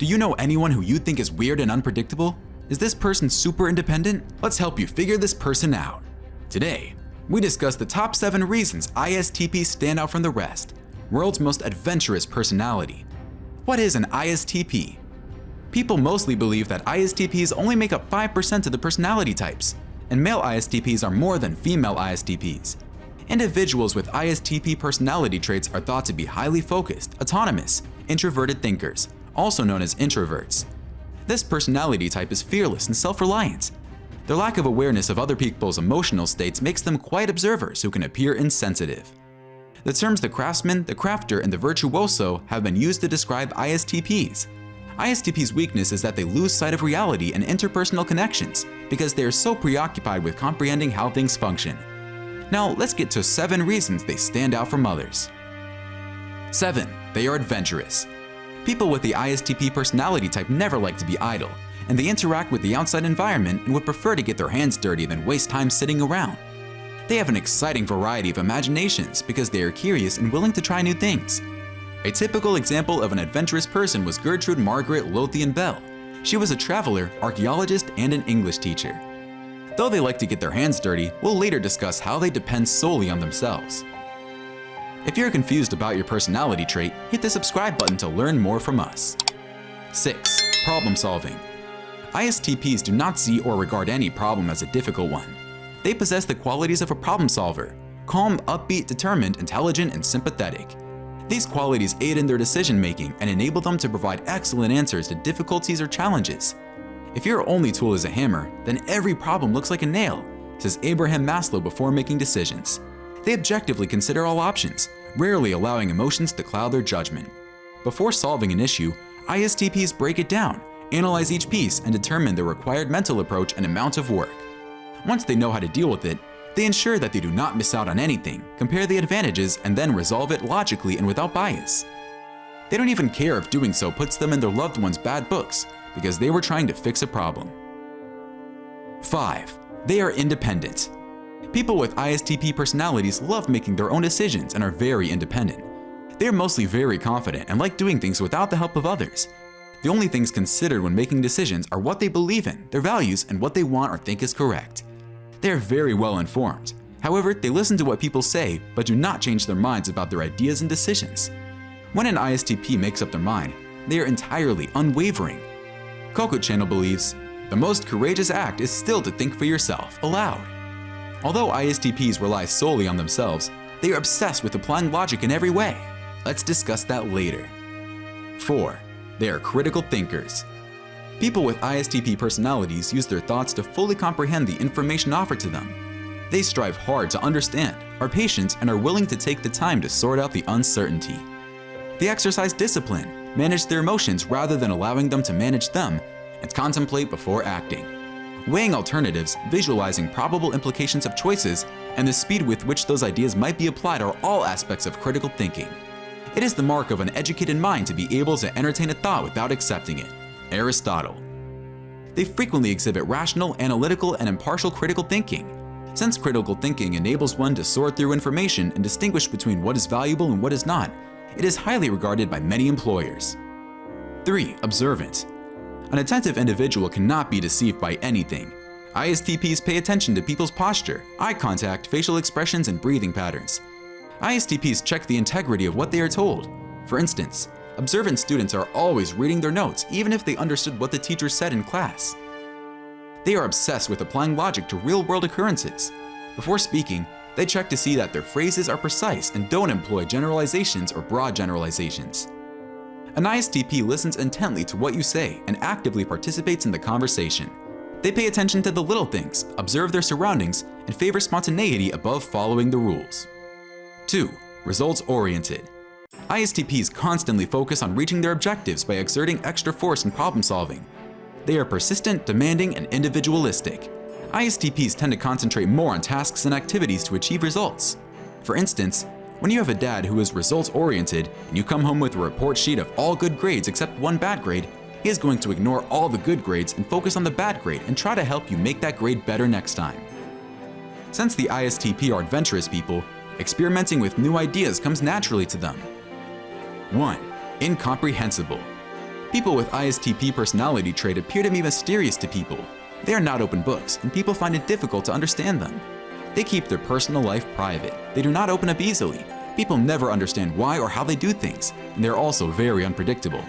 Do you know anyone who you think is weird and unpredictable? Is this person super independent? Let's help you figure this person out. Today, we discuss the top 7 reasons ISTPs stand out from the rest. World's most adventurous personality. What is an ISTP? People mostly believe that ISTPs only make up 5% of the personality types, and male ISTPs are more than female ISTPs. Individuals with ISTP personality traits are thought to be highly focused, autonomous, introverted thinkers, also known as introverts. This personality type is fearless and self-reliant. Their lack of awareness of other people's emotional states makes them quiet observers who can appear insensitive. The terms the craftsman, the crafter, and the virtuoso have been used to describe ISTPs. ISTPs' weakness is that they lose sight of reality and interpersonal connections because they are so preoccupied with comprehending how things function. Now let's get to 7 reasons they stand out from others. 7. They are adventurous. People with the ISTP personality type never like to be idle, and they interact with the outside environment and would prefer to get their hands dirty than waste time sitting around. They have an exciting variety of imaginations because they are curious and willing to try new things. A typical example of an adventurous person was Gertrude Margaret Lothian Bell. She was a traveler, archaeologist, and an English teacher. Though they like to get their hands dirty, we'll later discuss how they depend solely on themselves. If you're confused about your personality trait, hit the subscribe button to learn more from us. 6. Problem solving. ISTPs do not see or regard any problem as a difficult one. They possess the qualities of a problem solver: calm, upbeat, determined, intelligent, and sympathetic. These qualities aid in their decision-making and enable them to provide excellent answers to difficulties or challenges. If your only tool is a hammer, then every problem looks like a nail, says Abraham Maslow before making decisions. They objectively consider all options, rarely allowing emotions to cloud their judgment. Before solving an issue, ISTPs break it down, analyze each piece, and determine the required mental approach and amount of work. Once they know how to deal with it, they ensure that they do not miss out on anything, compare the advantages, and then resolve it logically and without bias. They don't even care if doing so puts them in their loved one's bad books, because they were trying to fix a problem. 5. They are independent. People with ISTP personalities love making their own decisions and are very independent. They are mostly very confident and like doing things without the help of others. The only things considered when making decisions are what they believe in, their values, and what they want or think is correct. They are very well informed. However, they listen to what people say, but do not change their minds about their ideas and decisions. When an ISTP makes up their mind, they are entirely unwavering. Coco Channel believes, the most courageous act is still to think for yourself, aloud. Although ISTPs rely solely on themselves, they are obsessed with applying logic in every way. Let's discuss that later. 4. They are critical thinkers. People with ISTP personalities use their thoughts to fully comprehend the information offered to them. They strive hard to understand, are patient, and are willing to take the time to sort out the uncertainty. They exercise discipline, manage their emotions rather than allowing them to manage them, and contemplate before acting. Weighing alternatives, visualizing probable implications of choices, and the speed with which those ideas might be applied are all aspects of critical thinking. It is the mark of an educated mind to be able to entertain a thought without accepting it. Aristotle. They frequently exhibit rational, analytical, and impartial critical thinking. Since critical thinking enables one to sort through information and distinguish between what is valuable and what is not, it is highly regarded by many employers. 3. Observant. An attentive individual cannot be deceived by anything. ISTPs pay attention to people's posture, eye contact, facial expressions, and breathing patterns. ISTPs check the integrity of what they are told. For instance, observant students are always reading their notes even if they understood what the teacher said in class. They are obsessed with applying logic to real-world occurrences. Before speaking, they check to see that their phrases are precise and don't employ generalizations or broad generalizations. An ISTP listens intently to what you say and actively participates in the conversation. They pay attention to the little things, observe their surroundings, and favor spontaneity above following the rules. 2. Results-oriented. ISTPs constantly focus on reaching their objectives by exerting extra force in problem solving. They are persistent, demanding, and individualistic. ISTPs tend to concentrate more on tasks and activities to achieve results. For instance, when you have a dad who is results-oriented and you come home with a report sheet of all good grades except one bad grade, he is going to ignore all the good grades and focus on the bad grade and try to help you make that grade better next time. Since the ISTP are adventurous people, experimenting with new ideas comes naturally to them. 1. Incomprehensible. People with ISTP personality trait appear to be mysterious to people. They are not open books, and people find it difficult to understand them. They keep their personal life private. They do not open up easily. People never understand why or how they do things, and they're also very unpredictable.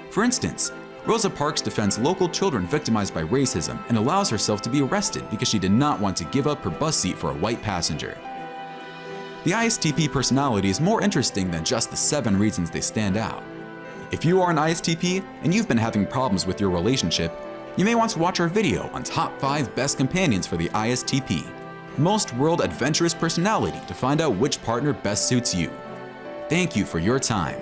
For instance, Rosa Parks defends local children victimized by racism and allows herself to be arrested because she did not want to give up her bus seat for a white passenger. The ISTP personality is more interesting than just the 7 reasons they stand out. If you are an ISTP and you've been having problems with your relationship, you may want to watch our video on top 5 best companions for the ISTP, most world adventurous personality, to find out which partner best suits you. Thank you for your time.